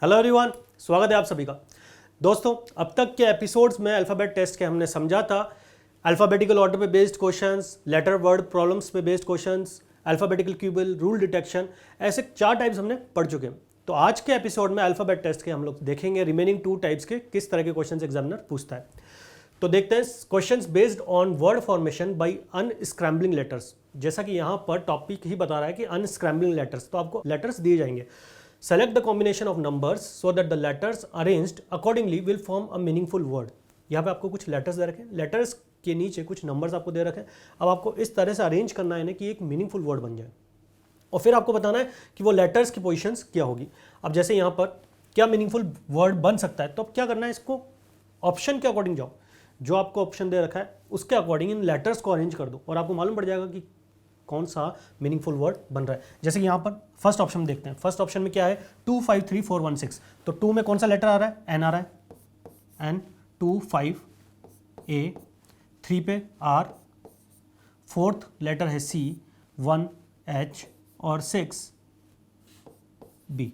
Hello everyone, स्वागत है आप सभी का। दोस्तों, अब तक के एपिसोड्स में अल्फ़ाबेट टेस्ट के हमने समझा था अल्फ़ाबेटिकल ऑर्डर पे based questions, letter word problems पे based questions, alphabetical cubical, rule detection, ऐसे 4 टाइप्स हमने पढ़ चुके हैं। तो आज के एपिसोड में अल्फ़ाबेट टेस्ट के हम लोग देखेंगे रिमेनिंग 2 टाइप्स के किस तरह के क्वेश्चंस एग्जामिनर पूछता है। तो देखते हैं questions based on word formation by unscrambling letters. जैसा कि यहाँ पर टॉपिक ही बता रहा है कि अनस्क्रैम्बलिंग लेटर्स, तो आपको लेटर्स दिए जाएंगे। Select the combination of numbers so that the letters arranged accordingly will form a meaningful word. यहाँ पे आपको कुछ लेटर्स दे रखे हैं, लेटर्स के नीचे कुछ नंबर्स आपको दे रखे हैं। अब आपको इस तरह से अरेंज करना है ना कि एक मीनिंगफुल वर्ड बन जाए, और फिर आपको बताना है कि वो लेटर्स की पोजीशंस क्या होगी। अब जैसे यहाँ पर क्या मीनिंगफुल वर्ड बन सकता है, तो अब क्या करना है, इसको ऑप्शन के अकॉर्डिंग जाओ, जो आपको ऑप्शन दे रखा है उसके अकॉर्डिंग इन लेटर्स को अरेंज कर दो और आपको मालूम पड़ जाएगा कि कौन सा मीनिंगफुल वर्ड बन रहा है। जैसे कि यहाँ पर फर्स्ट ऑप्शन में देखते हैं। फर्स्ट ऑप्शन में क्या है, 2 5 3 4 1 6। तो 2 में कौन सा लेटर आ रहा है, एन आ रहा है, एन। 2 5 ए, 3 पे आर, फोर्थ लेटर है सी, 1 एच और 6 बी।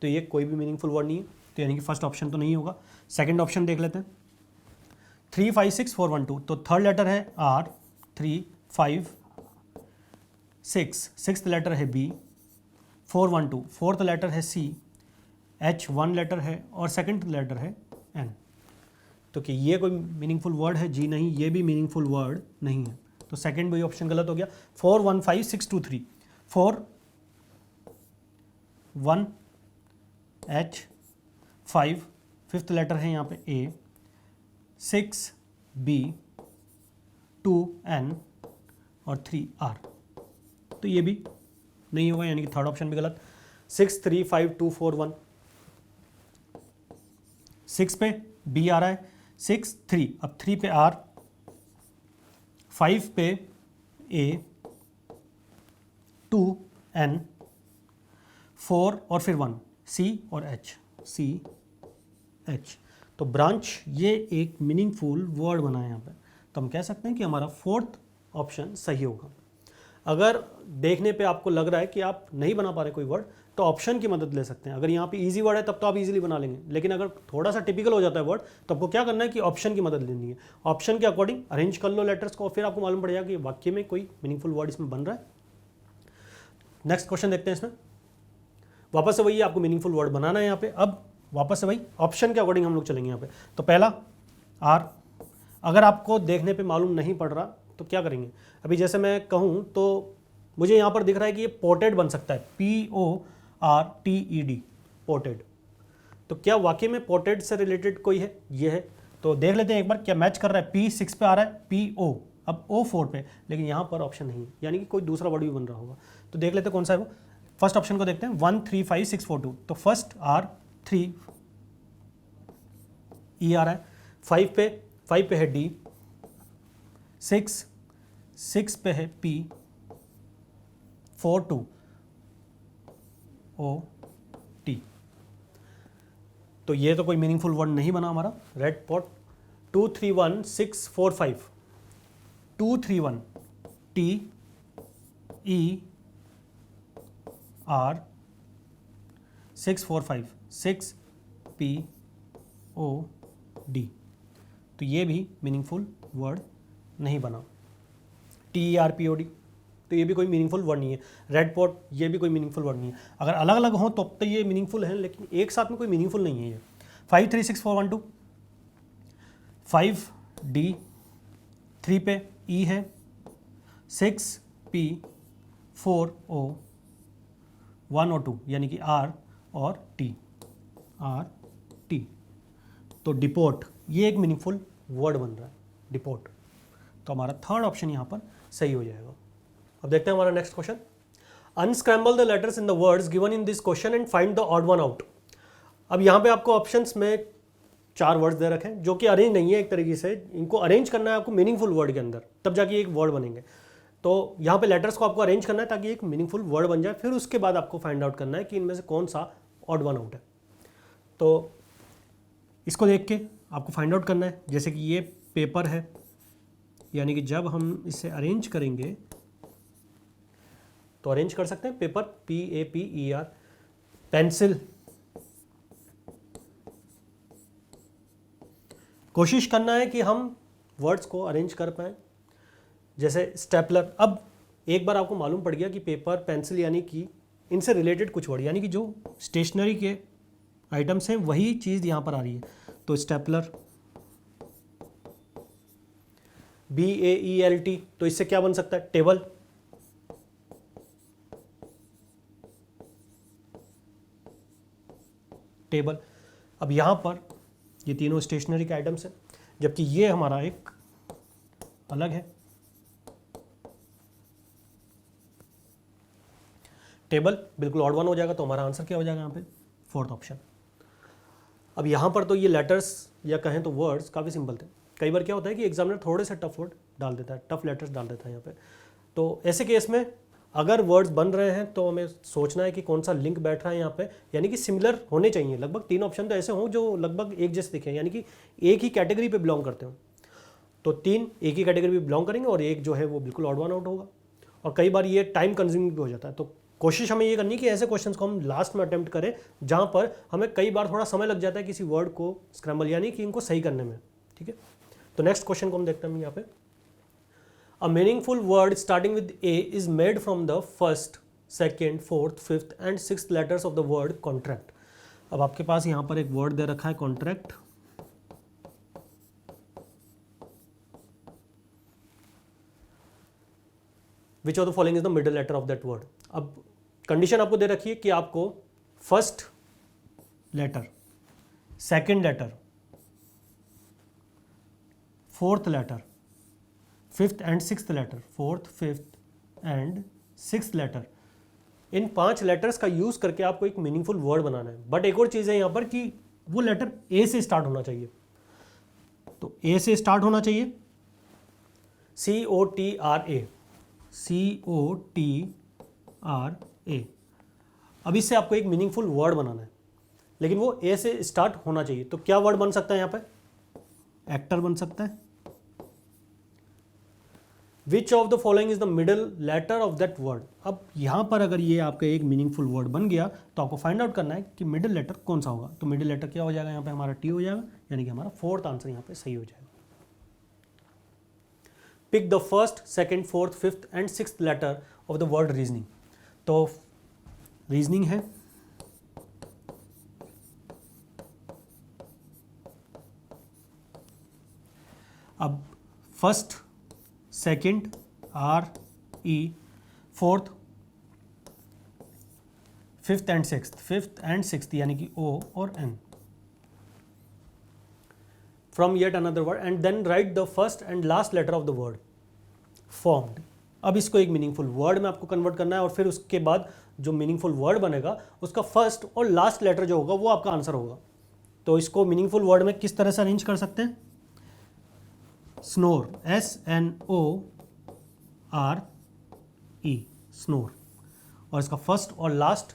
तो ये कोई भी मीनिंगफुल वर्ड नहीं है, तो यानी कि फर्स्ट ऑप्शन तो नहीं होगा। सेकंड ऑप्शन देख लेते हैं, 3 5 6 4 1 2। तो थर्ड लेटर है आर, 3 5 6, सिक्स्थ लेटर है बी, 4 1 2, फोर्थ लेटर है सी, एच 1 लेटर है और सेकंड लेटर है एन। तो कि ये कोई मीनिंगफुल वर्ड है, जी नहीं, ये भी मीनिंगफुल वर्ड नहीं है। तो सेकंड भी ऑप्शन गलत हो गया। 4 1 5 6 2 3, 4 1 एच, 5 फिफ्थ लेटर है यहाँ पे ए, 6 बी, 2 एन और 3 आर। तो ये भी नहीं होगा, यानी कि थर्ड ऑप्शन भी गलत। 6 3 5 2 4 1, 6 पे बी आ रहा है, 6 3, अब 3 पे आर, 5 पे ए, 2 एन, 4 और फिर 1 सी और एच, सी एच। तो ब्रांच ये एक मीनिंगफुल वर्ड बना है यहाँ पे। तो हम कह सकते हैं कि हमारा फोर्थ ऑप्शन सही होगा। अगर देखने पे आपको लग रहा है कि आप नहीं बना पा रहे कोई वर्ड, तो ऑप्शन की मदद ले सकते हैं। अगर यहाँ पे इजी वर्ड है तब तो आप इजीली बना लेंगे, लेकिन अगर थोड़ा सा टिपिकल हो जाता है वर्ड, तो आपको क्या करना है कि ऑप्शन की मदद लेनी है। ऑप्शन के अकॉर्डिंग अरेंज कर लो लेटर्स को, और फिर आपको मालूम पड़ जाएगा कि वाक्य में कोई मीनिंगफुल वर्ड इसमें बन रहा है। नेक्स्ट क्वेश्चन देखते हैं। इसमें वापस से वही आपको मीनिंगफुल वर्ड बनाना है यहाँ पे। अब वापस से वही ऑप्शन के अकॉर्डिंग हम लोग चलेंगे यहाँ पे। तो पहला आर, अगर आपको देखने पे मालूम नहीं पड़ रहा तो क्या करेंगे। अभी जैसे मैं कहूँ तो मुझे यहाँ पर दिख रहा है कि ये पोर्टेड बन सकता है, PORTED, पोर्टेड। तो क्या वाकई में पोर्टेड से रिलेटेड कोई है, ये है। तो देख लेते हैं एक बार क्या मैच कर रहा है। P 6 पे आ रहा है, PO, अब O 4 पे, लेकिन यहाँ पर ऑप्शन नहीं है, यानी कि कोई दूसरा वर्ड भी बन रहा होगा। तो देख लेते हैं कौन सा है वो। फर्स्ट ऑप्शन को देखते हैं, 1 3 5 6 4 2। तो फर्स्ट आर, 3 E आ रहा है, 5 पे है D, 6 पे है P, 4 2 O T। तो ये तो कोई मीनिंगफुल वर्ड नहीं बना हमारा। Red pot. 2 3 1 6 4 5, 2 3 1 T E R, 6 4 5 6 P O D। तो ये भी मीनिंगफुल वर्ड नहीं बना। TERPOD, तो ये भी कोई मीनिंगफुल वर्ड नहीं है। रेड पॉट, ये भी कोई मीनिंगफुल वर्ड नहीं है। अगर अलग अलग हो तो ये मीनिंगफुल है, लेकिन एक साथ में कोई मीनिंगफुल नहीं है ये। 5 3 6 4 1 2, 5 D, 3 पे E है, 6 P, 4 O, 1 और 2, यानी कि R और T, R T। तो डिपोर्ट, ये एक मीनिंगफुल वर्ड बन रहा है, डिपोर्ट। तो हमारा थर्ड ऑप्शन यहाँ पर सही हो जाएगा। अब देखते हैं हमारा next question. Unscramble the letters in the words given in this question and find the odd one out. अब यहाँ पे आपको ऑप्शंस में 4 वर्ड्स दे रखे हैं जो कि अरेंज नहीं है। एक तरीके से इनको अरेंज करना है आपको मीनिंगफुल वर्ड के अंदर, तब जाके एक वर्ड बनेंगे। तो यहाँ पे लेटर्स को आपको अरेंज करना है ताकि एक मीनिंगफुल वर्ड बन जाए। फिर उसके बाद आपको फाइंड आउट करना है कि इनमें से कौन सा ऑड वन आउट है। तो इसको देख के आपको फाइंड आउट करना है। जैसे कि ये पेपर है, यानी कि जब हम इसे अरेंज करेंगे तो अरेंज कर सकते हैं पेपर, PAPER। पेंसिल, कोशिश करना है कि हम वर्ड्स को अरेंज कर पाएँ, जैसे स्टेपलर। अब एक बार आपको मालूम पड़ गया कि पेपर, पेंसिल यानी कि इनसे रिलेटेड कुछ वर्ड, यानी कि जो स्टेशनरी के आइटम्स हैं वही चीज़ यहाँ पर आ रही है। तो स्टेपलर, BAELT, तो इससे क्या बन सकता है? टेबल। टेबल। अब यहाँ पर ये तीनों स्टेशनरी के आइटम्स हैं, जबकि ये हमारा एक अलग है। टेबल बिल्कुल ऑड वन हो जाएगा, तो हमारा आंसर क्या हो जाएगा यहाँ पे? Fourth option. अब यहाँ पर तो ये लेटर्स या कहें तो वर्ड्स काफ़ी सिंपल थे। कई बार क्या होता है कि एग्जामिनर थोड़े से टफ वर्ड डाल देता है, टफ लेटर्स डाल देता है यहाँ पे। तो ऐसे केस में अगर वर्ड्स बन रहे हैं तो हमें सोचना है कि कौन सा लिंक बैठ रहा है यहाँ पे, यानी कि सिमिलर होने चाहिए। लगभग 3 ऑप्शन तो ऐसे हों जो लगभग एक जैसे दिखें, यानी कि एक ही कैटेगरी पे बिलोंग करते हो। तो 3 एक ही कैटेगरी पे बिलोंग करेंगे और एक जो है वो बिल्कुल ऑड वन आउट होगा। और कई बार ये टाइम कंज्यूमिंग भी हो जाता है। तो कोशिश हमें ये करनी है कि ऐसे क्वेश्चंस को हम लास्ट में अटेम्प्ट करें जहाँ पर हमें कई बार थोड़ा समय लग जाता है किसी वर्ड को स्क्रैम्बल यानी कि इनको सही करने में। ठीक है, तो नेक्स्ट क्वेश्चन को हम देखते हैं यहाँ पे। A meaningful word starting with A is made from the first, second, fourth, fifth and sixth letters of the word contract. अब आपके पास यहाँ पर एक वर्ड दे रखा है contract. Which of the following is the middle letter of that word? अब condition आपको दे रखी है कि आपको first letter, second letter, fourth letter, fifth and sixth letter, fourth, fifth and sixth letter, in 5 letters का यूज करके आपको एक मीनिंगफुल वर्ड बनाना है। बट एक और चीज है यहाँ पर कि वो लेटर ए से स्टार्ट होना चाहिए। तो ए से स्टार्ट होना चाहिए, COTRA, COTRA। अब इससे आपको एक मीनिंगफुल वर्ड बनाना है, लेकिन वो ए से स्टार्ट होना चाहिए। तो क्या वर्ड बन सकता है यहाँ पे? एक्टर बन सकता है। Which of the following is the middle letter of that word? अब यहाँ पर अगर ये आपका एक मीनिंगफुल वर्ड बन गया तो आपको फाइंड आउट करना है कि मिडिल लेटर कौन सा होगा। तो मिडिल लेटर क्या हो जाएगा यहाँ पे? हमारा T हो जाएगा, यानी कि हमारा फोर्थ आंसर यहाँ पे सही हो जाएगा। Pick the first, second, fourth, fifth and sixth letter of the word reasoning. तो रीजनिंग है, अब first, second RE, fourth, fifth and sixth यानी कि O और N from yet another word and then write the first and last letter of the word formed. अब इसको एक meaningful word में आपको कन्वर्ट करना है और फिर उसके बाद जो मीनिंगफुल वर्ड बनेगा उसका फर्स्ट और लास्ट लेटर जो होगा वो आपका आंसर होगा। तो इसको मीनिंगफुल वर्ड में किस तरह से अरेंज कर सकते हैं? स्नोर, SNORE, स्नोर, और इसका फर्स्ट और लास्ट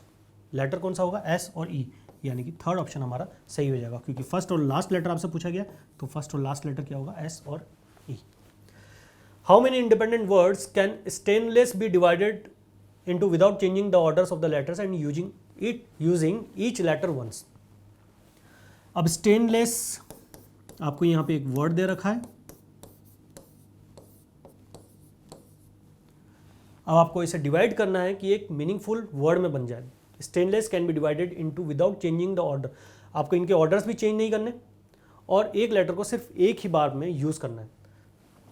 लेटर कौन सा होगा? S और E, यानी कि थर्ड ऑप्शन हमारा सही हो जाएगा, क्योंकि फर्स्ट और लास्ट लेटर आपसे पूछा गया। तो फर्स्ट और लास्ट लेटर क्या होगा? S और E। How many independent words can stainless be divided into without changing the orders of the letters and using each letter once. अब स्टेनलेस आपको यहाँ पे एक वर्ड दे रखा है। अब आपको इसे डिवाइड करना है कि एक मीनिंगफुल वर्ड में बन जाए। Stainless can be divided into without changing the order. आपको इनके ऑर्डर्स भी चेंज नहीं करने और एक लेटर को सिर्फ एक ही बार में यूज करना है।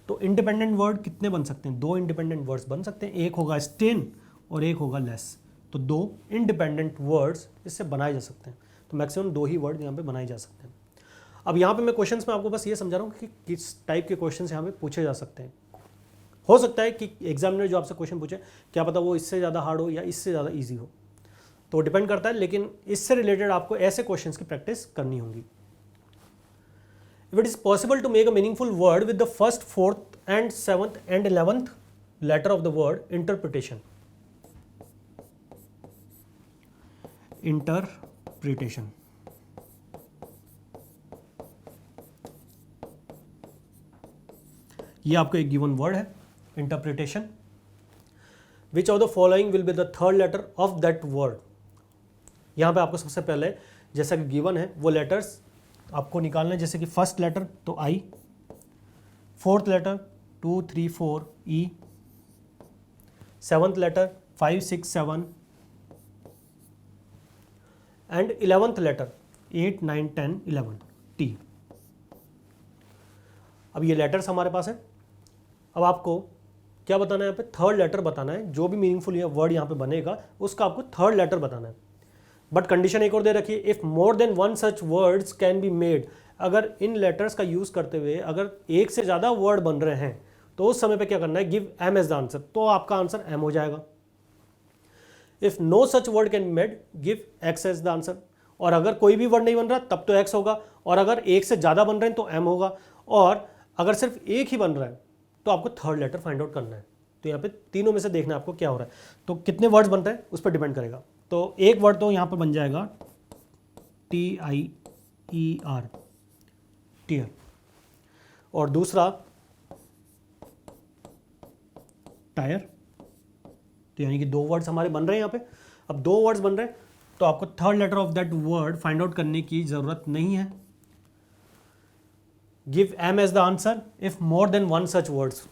तो इंडिपेंडेंट वर्ड कितने बन सकते हैं? 2 इंडिपेंडेंट वर्ड्स बन सकते हैं, एक होगा स्टेन और एक होगा लेस। तो 2 इंडिपेंडेंट वर्ड्स इससे बनाए जा सकते हैं। तो मैक्सिमम 2 ही वर्ड यहाँ पे बनाए जा सकते हैं। अब यहाँ पे मैं क्वेश्चंस में आपको बस ये समझा रहा हूँ कि किस टाइप के क्वेश्चंस यहाँ पे पूछे जा सकते हैं। हो सकता है कि एग्जामिनर जो आपसे क्वेश्चन पूछे, क्या पता वो इससे ज़्यादा हार्ड हो या इससे ज़्यादा ईजी हो, तो डिपेंड करता है। लेकिन इससे रिलेटेड आपको ऐसे क्वेश्चंस की प्रैक्टिस करनी होगी। If it is possible to make a meaningful word with the first, fourth and 7th and 11th letter of the word, interpretation. ये आपको एक गिवन वर्ड है, interpretation. Which of the following will be the third letter of that word. यहाँ पे आपको सबसे पहले जैसा कि गिवन है वो लेटर्स आपको निकालना है, जैसे कि फर्स्ट लेटर तो I, fourth letter 2 3 4 E, seventh letter 5 6 7 and 11th letter 8 9 10 11 T. अब ये लेटर्स हमारे पास है। अब आपको क्या बताना है यहाँ पे, थर्ड लेटर बताना है। जो भी मीनिंगफुल ये वर्ड यहाँ पे बनेगा उसका आपको थर्ड लेटर बताना है। बट कंडीशन एक और दे रखी है, if more than one such words can be made. अगर इन लेटर्स का यूज करते हुए अगर एक से ज्यादा वर्ड बन रहे हैं तो उस समय पे क्या करना है, give M as the answer, तो आपका आंसर एम हो जाएगा। If no such word can be made, give X as the answer. और अगर कोई भी वर्ड नहीं बन रहा तब तो एक्स होगा, और अगर एक से ज्यादा बन रहे हैं तो एम होगा, और अगर सिर्फ एक ही बन रहा है तो आपको थर्ड लेटर फाइंड आउट करना है। तो यहाँ पे तीनों में से देखना है आपको क्या हो रहा है। तो कितने वर्ड्स बनते हैं उस पर डिपेंड करेगा। तो एक वर्ड तो यहाँ पर बन जाएगा TIER, टीयर, और दूसरा टायर। तो यानी कि दो वर्ड्स हमारे बन रहे हैं यहाँ पे। अब दो वर्ड्स बन रहे हैं तो आपको third letter of that word find out करने की जरूरत नहीं है। Give M as the answer if more than one such words,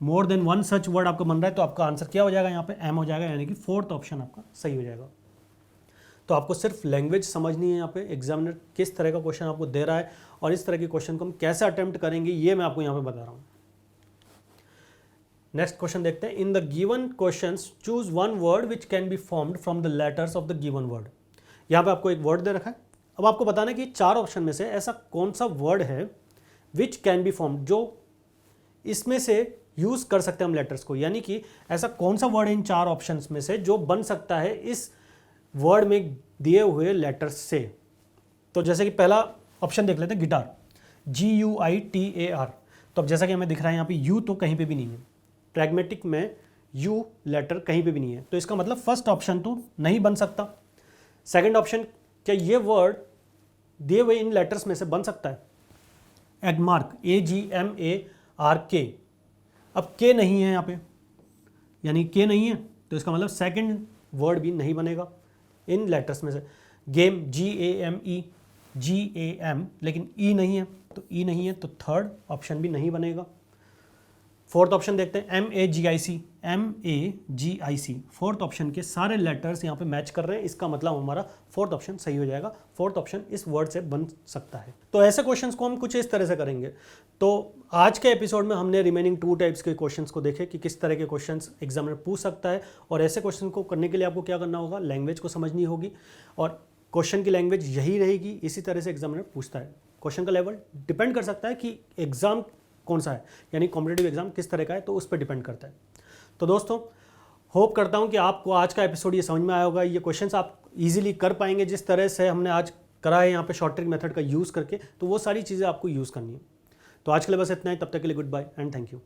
more than one such word आपका बन रहा है तो आपका आंसर क्या हो जाएगा, यहाँ पे एम हो जाएगा, यानी कि फोर्थ ऑप्शन आपका सही हो जाएगा। तो आपको सिर्फ लैंग्वेज समझनी है यहाँ पे, एग्जामिनर किस तरह का क्वेश्चन आपको दे रहा है और इस तरह के क्वेश्चन को हम कैसे अटेम्प्ट करेंगे ये मैं आपको यहाँ पे बता रहा हूँ। नेक्स्ट क्वेश्चन देखते हैं। In the given questions choose one word which can be formed from the letters of the given word. यहाँ पे आपको एक वर्ड दे रखा है। अब आपको बताना है कि चार ऑप्शन में से ऐसा कौन सा वर्ड है विच कैन बी फॉर्म्ड, जो इसमें से यूज कर सकते हैं हम लेटर्स को, यानी कि ऐसा कौन सा वर्ड है इन चार ऑप्शंस में से जो बन सकता है इस वर्ड में दिए हुए लेटर्स से। तो जैसे कि पहला ऑप्शन देख लेते हैं, गिटार, GUITAR। तो अब जैसा कि हमें दिख रहा है यहाँ पे यू तो कहीं पे भी नहीं है, प्रैग्मेटिक में यू लेटर कहीं पे भी नहीं है, तो इसका मतलब फर्स्ट ऑप्शन तो नहीं बन सकता। सेकंड ऑप्शन, क्या ये वर्ड दिए हुए इन लेटर्स में से बन सकता है, एगमार्क, AGMARK। अब के नहीं है यहाँ पे, यानी के नहीं है तो इसका मतलब सेकंड वर्ड भी नहीं बनेगा इन लेटर्स में से। गेम, GAME, लेकिन ई नहीं है, तो ई नहीं है तो थर्ड ऑप्शन भी नहीं बनेगा। फोर्थ ऑप्शन देखते हैं, MAGIC। फोर्थ ऑप्शन के सारे लेटर्स यहाँ पे मैच कर रहे हैं, इसका मतलब हमारा फोर्थ ऑप्शन सही हो जाएगा। फोर्थ ऑप्शन इस वर्ड से बन सकता है। तो ऐसे क्वेश्चंस को हम कुछ इस तरह से करेंगे। तो आज के एपिसोड में हमने रिमेनिंग 2 टाइप्स के क्वेश्चंस को देखे कि किस तरह के क्वेश्चंस एग्जामिनर पूछ सकता है, और ऐसे क्वेश्चन को करने के लिए आपको क्या करना होगा, लैंग्वेज को समझनी होगी, और क्वेश्चन की लैंग्वेज यही रहेगी। इसी तरह से एग्जामिनर पूछता है। क्वेश्चन का लेवल डिपेंड कर सकता है कि एग्जाम कौन सा है, यानी कॉम्पिटिटिव एग्जाम किस तरह का है, तो उस पर डिपेंड करता है। तो दोस्तों, होप करता हूं कि आपको आज का एपिसोड ये समझ में आया होगा। ये क्वेश्चंस आप इजीली कर पाएंगे जिस तरह से हमने आज करा है यहाँ पे शॉर्ट ट्रिक मेथड का यूज़ करके, तो वो सारी चीज़ें आपको यूज़ करनी है। तो आज के लिए बस इतना ही, तब तक के लिए good bye and thank you.